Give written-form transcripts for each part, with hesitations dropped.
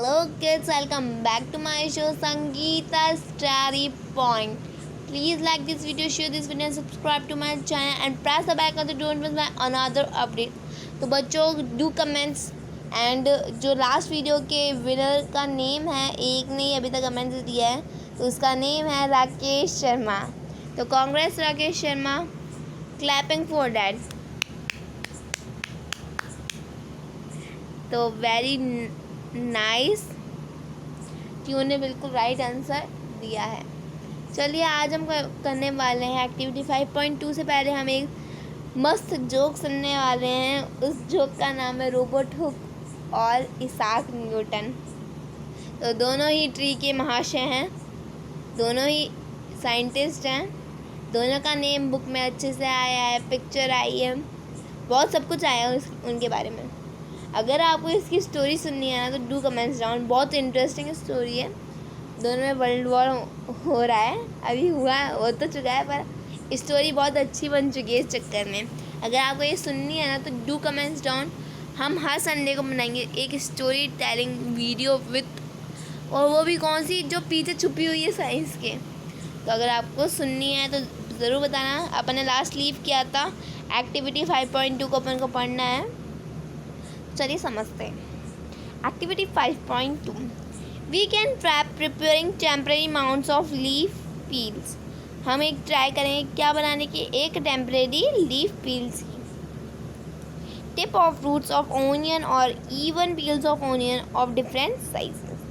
Hello kids, welcome back to my show Sangeeta Story Point. Please like this video, share this video and subscribe to my channel and press the bell icon to don't miss my another update. तो बच्चों do comments and जो last video के winner का name है, एक ने अभी तक कमेंट्स दिया है, तो उसका नेम है राकेश शर्मा. तो Congress Rakesh Sharma, clapping for that. तो वेरी नाइस कि उन्हें बिल्कुल राइट आंसर दिया है. चलिए आज हम करने वाले हैं एक्टिविटी 5.2 से पहले हम एक मस्त जोक सुनने वाले हैं. उस जोक का नाम है रोबोट हुक और इसाक न्यूटन. तो दोनों ही ट्री के महाशय हैं, दोनों ही साइंटिस्ट हैं, दोनों का नेम बुक में अच्छे से आया है, पिक्चर आई है, बहुत सब कुछ आया है उनके बारे में. अगर आपको इसकी स्टोरी सुननी है ना तो डू कमेंट्स डाउन. बहुत इंटरेस्टिंग स्टोरी है. दोनों में वर्ल्ड वॉर हो रहा है, अभी हो तो चुका है, पर स्टोरी बहुत अच्छी बन चुकी है इस चक्कर में. अगर आपको ये सुननी है ना तो डू कमेंट्स डाउन. हम हर संडे को बनाएंगे एक स्टोरी टेलिंग वीडियो विथ, और वो भी कौन सी जो पीछे छुपी हुई है साइंस के. तो अगर आपको सुननी है तो ज़रूर बताना. अपन ने लास्ट लीव किया था एक्टिविटी 5.2 को अपन को पढ़ना है. चलिए समझते हैं. Activity 5.2 we can trap preparing temporary mounts of leaf peels. हम एक ट्राई करेंगे क्या बनाने की, एक टेम्परेरी लीफ पील्स की. Tip of roots of onion और even peels of onion of different sizes.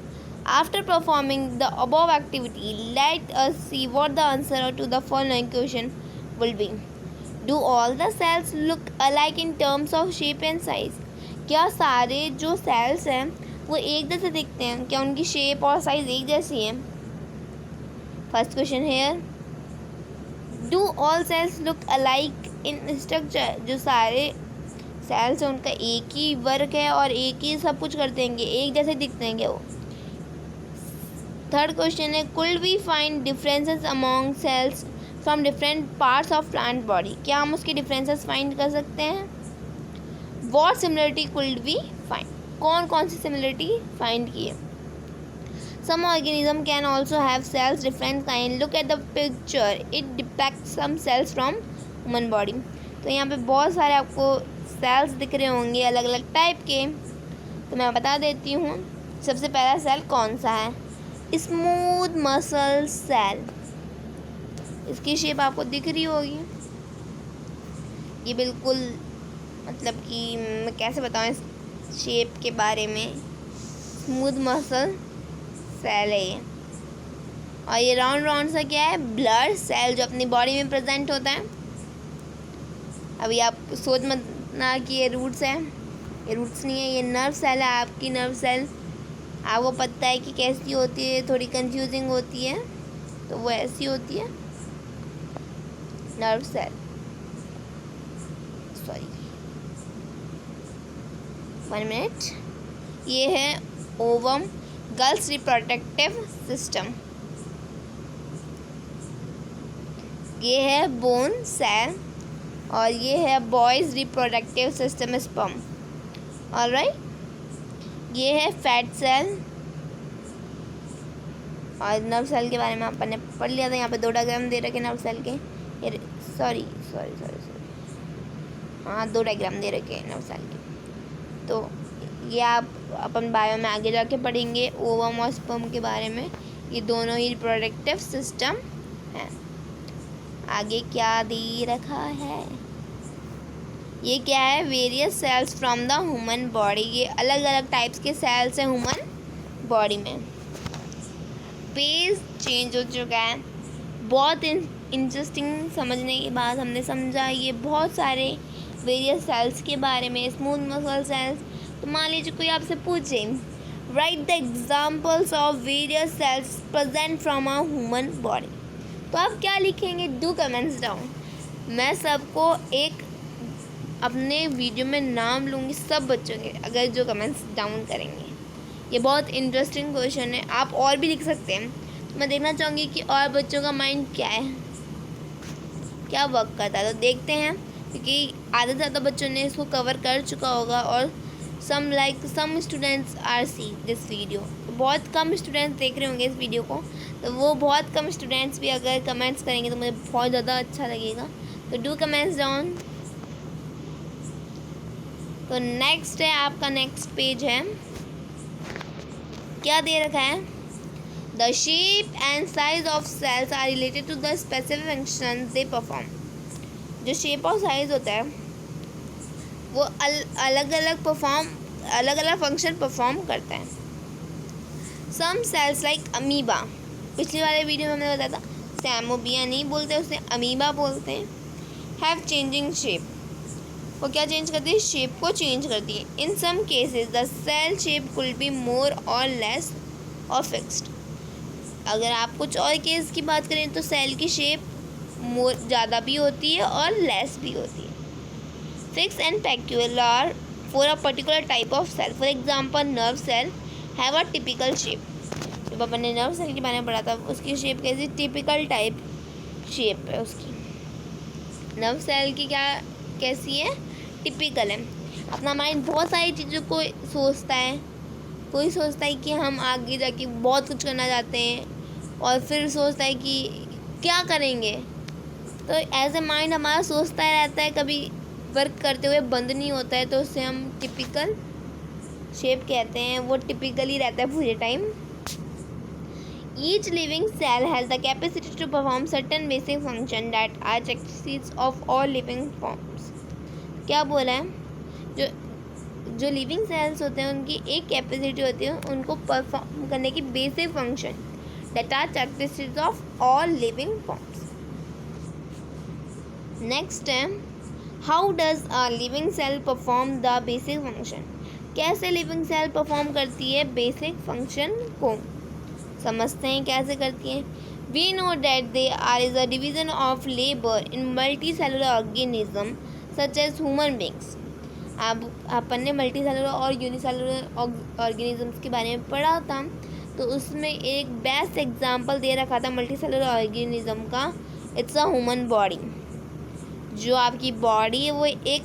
After performing the above activity let us see what the answer to the following question will be. Do all the cells look alike in terms of shape and size. क्या सारे जो sales हैं वो एक जैसे दिखते हैं, क्या उनकी शेप और साइज़ एक जैसी है. First question here. Do all cells look alike in structure. जो सारे सेल्स हैं उनका एक ही वर्क है और एक ही सब कुछ करते हैं, एक जैसे दिखते हैं वो. थर्ड क्वेश्चन है could we find differences among cells from different parts of plant body. क्या हम उसके डिफरेंसेस फाइंड कर सकते हैं. What similarity could we find. कौन कौन सी सिमिलरिटी फाइंड की है. Some organism can also have cells different kind. Look at the picture, it depicts some cells from human body. तो यहाँ पे बहुत सारे आपको सेल्स दिख रहे होंगे अलग अलग टाइप के. तो मैं बता देती हूँ. सबसे पहला सेल कौन सा है, स्मूथ मसल सेल. इसकी शेप आपको दिख रही होगी. ये बिल्कुल मतलब कि मैं कैसे बताऊँ इस शेप के बारे में. स्मूथ मसल सेल है ये. और ये राउंड राउंड सा क्या है, ब्लड सेल जो अपनी बॉडी में प्रेजेंट होता है. अभी आप सोच मत ना कि ये रूट्स है, ये रूट्स नहीं है, ये नर्व सेल है आपकी. नर्व सेल आपको पता है कि कैसी होती है, थोड़ी कंफ्यूजिंग होती है, तो वो ऐसी होती है नर्व सेल. Sorry 1 minute. ये है ओवम, गर्ल्स रिप्रोडक्टिव सिस्टम. ये है बोन सेल और ये है boys reproductive system sperm. Alright. ये है फैट सेल. और नर्व सेल के बारे में अपन ने पढ़ लिया था. यहाँ पे 2 डायग्राम दे रखे नर्व सेल के. ये सॉरी हाँ 2 डायग्राम दे रखे नर्व सेल के. तो ये आप अपन बायो में आगे जाके पढ़ेंगे ओवम और स्पर्म के बारे में. ये दोनों ही रिप्रोडक्टिव सिस्टम हैं. आगे क्या दे रखा है, ये क्या है, various cells from the human body. ये अलग अलग टाइप्स के सेल्स हैं ह्यूमन बॉडी में. पेज चेंज हो चुका है. बहुत इंटरेस्टिंग समझने के बाद हमने समझा ये बहुत सारे वेरियस सेल्स के बारे में. Smooth muscle cells. तो मान लीजिए कोई आपसे पूछे right the examples of various cells present from a human body, तो आप क्या लिखेंगे. Do comments down. मैं सबको एक अपने वीडियो में नाम लूँगी, सब बच्चों के, अगर जो कमेंट्स डाउन करेंगे. ये बहुत इंटरेस्टिंग क्वेश्चन है, आप और भी लिख सकते हैं. तो मैं देखना चाहूँगी कि और बच्चों का माइंड क्या है, क्या वर्क करता है. तो देखते हैं, क्योंकि आधे से ज़्यादा बच्चों ने इसको कवर कर चुका होगा और some students are see this video. बहुत कम स्टूडेंट्स देख रहे होंगे इस वीडियो को, तो वो बहुत कम स्टूडेंट्स भी अगर कमेंट्स करेंगे तो मुझे बहुत ज़्यादा अच्छा लगेगा। तो डू कमेंट्स डाउन। तो नेक्स्ट है आपका, नेक्स्ट पेज है, क्या दे रखा है? The shape and size of cells are related to the specific function they perform. जो शेप और साइज होता है वो अलग अलग फंक्शन परफॉर्म करता है। सम सेल्स लाइक अमीबा, पिछली वाले वीडियो में हमने बताया था, उसे एमोबिया नहीं बोलते, उसे अमीबा बोलते हैं। हैव चेंजिंग शेप, वो क्या चेंज करती है? शेप को चेंज करती है। In some cases the cell shape could be more और लेस और फिक्स्ड। अगर आप कुछ और केस की बात करें तो सेल की शेप मोर ज़्यादा भी होती है और लेस भी होती है। Fix and peculiar for a particular type of cell. For example nerve cell have a typical shape. जब अपन ने नर्व सेल के बारे में पढ़ा था, उसकी शेप कैसी? टिपिकल टाइप शेप है उसकी। नर्व सेल की क्या कैसी है? टिपिकल है। अपना माइंड बहुत सारी चीज़ों को सोचता है। कोई सोचता है कि हम आगे जाके बहुत कुछ करना चाहते हैं, और फिर सोचता है कि क्या करेंगे। तो एज ए माइंड हमारा सोचता ही रहता है, कभी वर्क करते हुए बंद नहीं होता है। तो उससे हम टिपिकल शेप कहते हैं, वो टिपिकल ही रहता है पूरे time. Each living cell has the capacity to perform certain basic function that are characteristics of all living forms. क्या बोला है? जो लिविंग सेल्स होते हैं उनकी एक कैपेसिटी होती है उनको परफॉर्म करने की basic function that are characteristics of all living forms. Next है, how does a living cell perform the basic function. कैसे लिविंग सेल परफॉर्म करती है बेसिक फंक्शन को? समझते हैं कैसे करती है। We know that they are is a division of labour in multicellular organism such as human beings. अपन ने मल्टी सेलुलर और यूनिसेलुलर ऑर्गेनिजम्स के बारे में पढ़ा था, तो उसमें एक बेस्ट एग्जांपल दे रखा था मल्टी सेलुलर ऑर्गेनिज्म का, इट्स अ ह्यूमन बॉडी। जो आपकी बॉडी है वो एक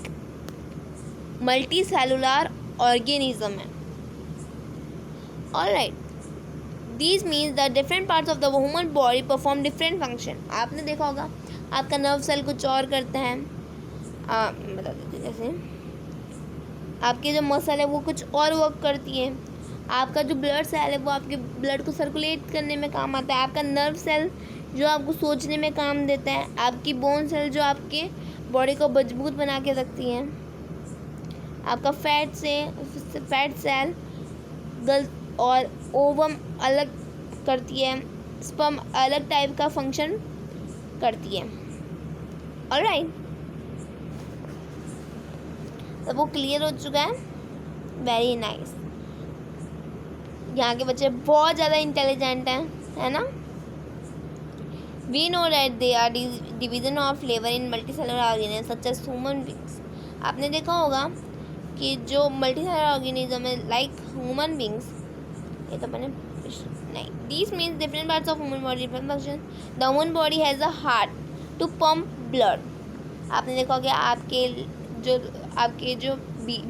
मल्टी सेलुलर ऑर्गेनिज्म है। Alright, this means the different parts of the human body perform different function. आपने देखा होगा आपका नर्व सेल कुछ और करता है, बता देती हूँ। जैसे आपके जो मसल है वो कुछ और वर्क करती है। आपका जो ब्लड सेल है वो आपके ब्लड को सर्कुलेट करने में काम आता है। आपका नर्व सेल जो आपको सोचने में काम देता है। आपकी बोन सेल जो आपके बॉडी को मजबूत बना के रखती है। आपका फैट सेल और ओवम अलग करती है, स्पर्म अलग टाइप का फंक्शन करती है। ऑलराइट, तो वो क्लियर हो चुका है। Very nice. यहाँ के बच्चे बहुत ज़्यादा इंटेलिजेंट हैं, है ना। We know that they are division of labour in multicellular organism such as human beings. आपने देखा होगा कि जो मल्टी सेलुलर ऑर्गेनिज्म है लाइक ह्यूमन बींग्स, ये तो मैंने नहीं, this means different parts of human body different function. The human body has a heart to pump blood. आपने देखा होगा आपके जो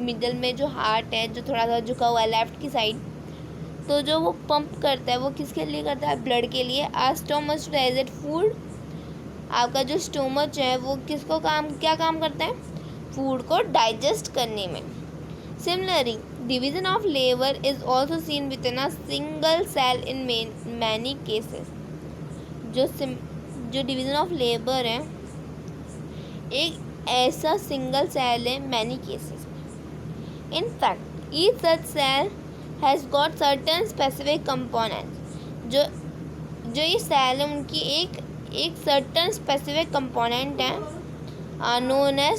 मिडल में जो हार्ट है, जो थोड़ा सा झुका हुआ है लेफ्ट की साइड, तो जो वो पंप करता है वो किसके लिए करता है? ब्लड के लिए। Or stomach digest food. आपका जो स्टोमच है वो क्या काम करता है? फूड को डाइजेस्ट करने में। Similarly division of labour is also seen within a single cell in many cases. जो डिवीजन ऑफ लेबर है एक ऐसा सिंगल सेल है many cases. In fact each such cell has got certain specific components. जो ये cell है उनकी एक सर्टन स्पेसिफिक कंपोनेंट है known as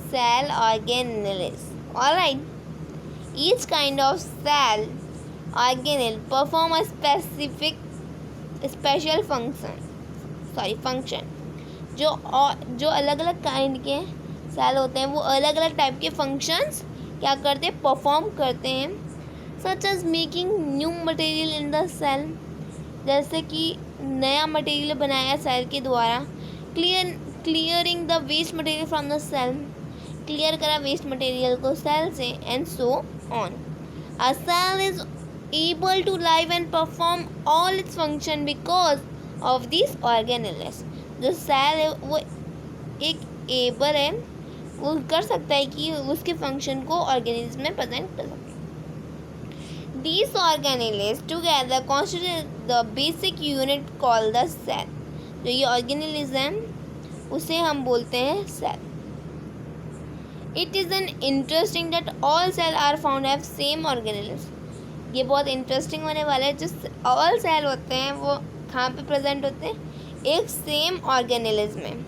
cell organelles. Alright, each kind of cell organelle perform a special function. जो अलग अलग काइंड के सेल होते हैं वो अलग अलग टाइप के फंक्शंस क्या करते हैं? परफॉर्म करते हैं। Such as making new material in the cell, जैसे कि नया मटेरियल बनाया सेल के द्वारा। Clearing the waste material from the cell. Clear करा वेस्ट मटेरियल को सेल से, and so on. A cell is able to live and perform all its function because of this organelles. जो cell है वो एक able है, वो कर सकता है कि उसके फंक्शन को ऑर्गेनिज्म में प्रेजेंट कर सके। These organelles together constitute the basic unit called the cell। जो ये ऑर्गेनेल्स हैं उसे हम बोलते हैं cell. It is an interesting that all cells are found have same organelles। ये बहुत इंटरेस्टिंग होने वाला है। जो ऑल सेल होते हैं वो कहाँ पे प्रेजेंट होते हैं? एक सेम ऑर्गेनेल्स में।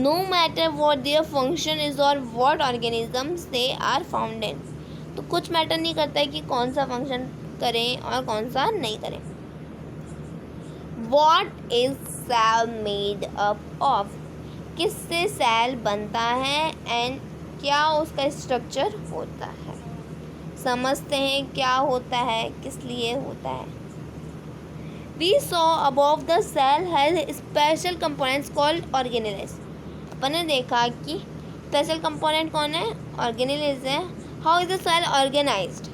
No matter what their function is or what organisms they are found in। तो कुछ मैटर नहीं करता है कि कौन सा फंक्शन करें और कौन सा नहीं करें। What is cell made up of? किससे सेल बनता है एंड क्या उसका स्ट्रक्चर होता है? समझते हैं क्या होता है, किस लिए होता है। We saw above the cell has special components called organelles। अपन ने देखा कि स्पेशल कंपोनेंट कौन है? ऑर्गेनेल्स है। How is the cell organized?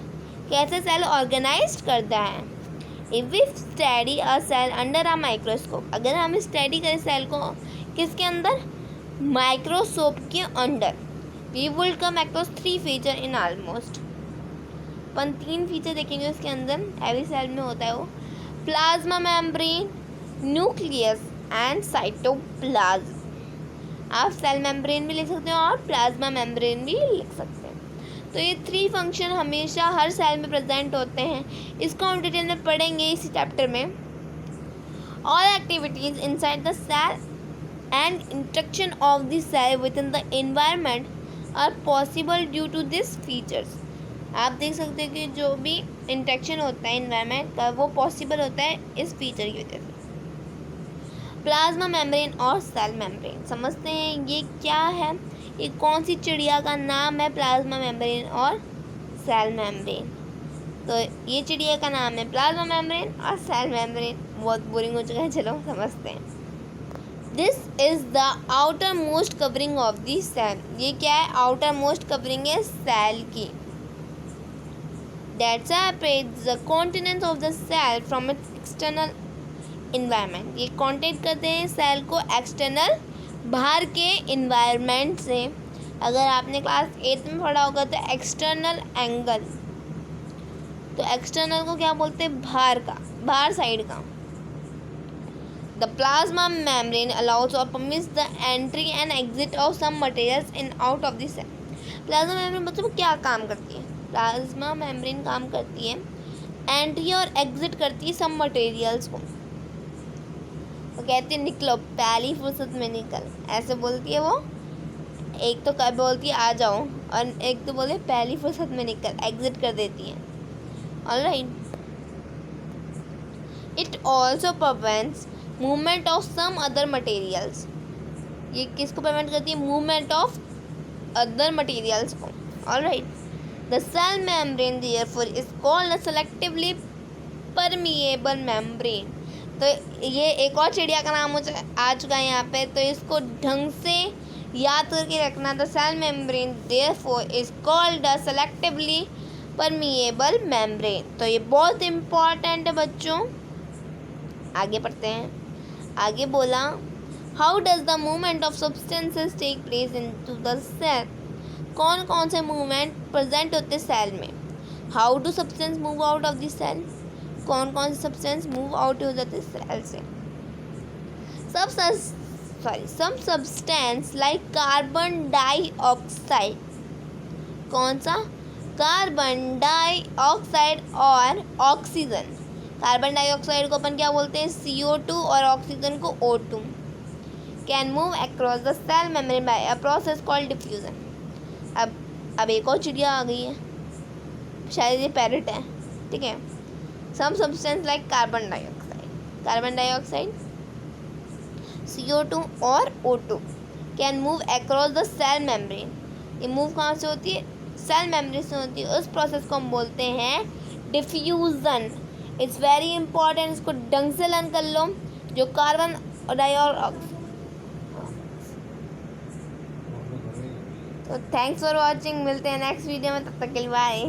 कैसे सेल ऑर्गेनाइज्ड करता है? If we study a cell under a microscope, अगर हम स्टडी करें सेल को किसके अंदर? माइक्रोस्कोप के अंदर, we will come across 3 feature in almost. अपन 3 फीचर देखेंगे उसके अंदर। एवरी सेल में होता है वो plasma membrane, nucleus and cytoplasm. आप सेल मेम्ब्रेन भी लिख सकते हो और प्लाज्मा मेम्ब्रेन भी लिख सकते हैं। तो ये 3 फंक्शन हमेशा हर सेल में प्रेजेंट होते हैं। इसको हम डिटेल में पढ़ेंगे इसी चैप्टर में। All activities inside the cell and interaction of the cell within the environment are possible due to this features. आप देख सकते हैं कि जो भी इंटरेक्शन होता है एनवायरनमेंट का वो पॉसिबल होता है इस फीचर की वजह से। प्लाज्मा मेम्ब्रेन और सेल मेम्ब्रेन समझते हैं ये क्या है? ये कौन सी चिड़िया का नाम है? प्लाज्मा मेम्ब्रेन और सेल मेम्ब्रेन। तो ये चिड़िया का नाम है प्लाज्मा मेम्ब्रेन और सेल मेम्ब्रेन। बहुत बोरिंग हो चुका है, चलो समझते हैं। This is the outermost covering of the cell. ये क्या है? आउटर मोस्ट कवरिंग है सेल की। That separates the contents of the cell from its external environment। ये कॉन्टेक्ट करते हैं सेल को एक्सटर्नल बाहर के इन्वायरमेंट से। अगर आपने क्लास 8 में पढ़ा होगा तो एक्सटर्नल एंगल, तो एक्सटर्नल को क्या बोलते हैं? बाहर का, बाहर साइड का। द प्लाज्मा मेम्ब्रेन अलाउज और permits the entry and exit of some materials in out of the cell. Plasma membrane मतलब क्या काम करती है? प्लाज्मा मेम्ब्रेन काम करती है एंट्री और एग्जिट करती है सम मटेरियल्स को। वो कहती है निकलो, पहली फुर्सत में निकल, ऐसे बोलती है वो। एक तो कब बोलती है आ जाओ, और एक तो बोले पहली फुर्सत में निकल, एग्जिट कर देती है। Alright. It also prevents movement of some other materials. ये किसको प्रिवेंट करती है? मूवमेंट ऑफ अदर मटेरियल्स को। Alright. The cell membrane therefore is called a selectively permeable membrane. तो ये एक और चिड़िया का नाम आ चुका है यहाँ पे, तो इसको ढंग से याद करके रखना। The cell membrane therefore is called a selectively permeable membrane. तो ये बहुत इम्पॉर्टेंट है बच्चों। आगे पढ़ते हैं। आगे बोला how does the movement of substances take place into the cell. कौन कौन से मूवमेंट प्रेजेंट होते सेल में? How do substance move out of the cell. कौन कौन से सब्सटेंस मूव आउट हो जाते सेल से? Some substance like carbon dioxide. कौन सा? कार्बन डाइऑक्साइड और ऑक्सीजन। कार्बन डाइऑक्साइड को अपन क्या बोलते हैं? CO2 और ऑक्सीजन को O2। Can move across the cell membrane by a process called diffusion. अब एक और चिड़िया आ गई है, शायद ये पैरट है, ठीक है। Some substance like carbon dioxide CO2 और O2 can move across the cell membrane. ये मूव कहाँ से होती है? सेल मेम्ब्रेन से होती है। उस प्रोसेस को हम बोलते हैं डिफ्यूज़न। इट्स वेरी इंपॉर्टेंट, इसको ढंग से लर्न कर लो। जो कार्बन डाइऑक्साइड तो थैंक्स फॉर वॉचिंग, मिलते हैं नेक्स्ट वीडियो में, तब तक के लिए बाय।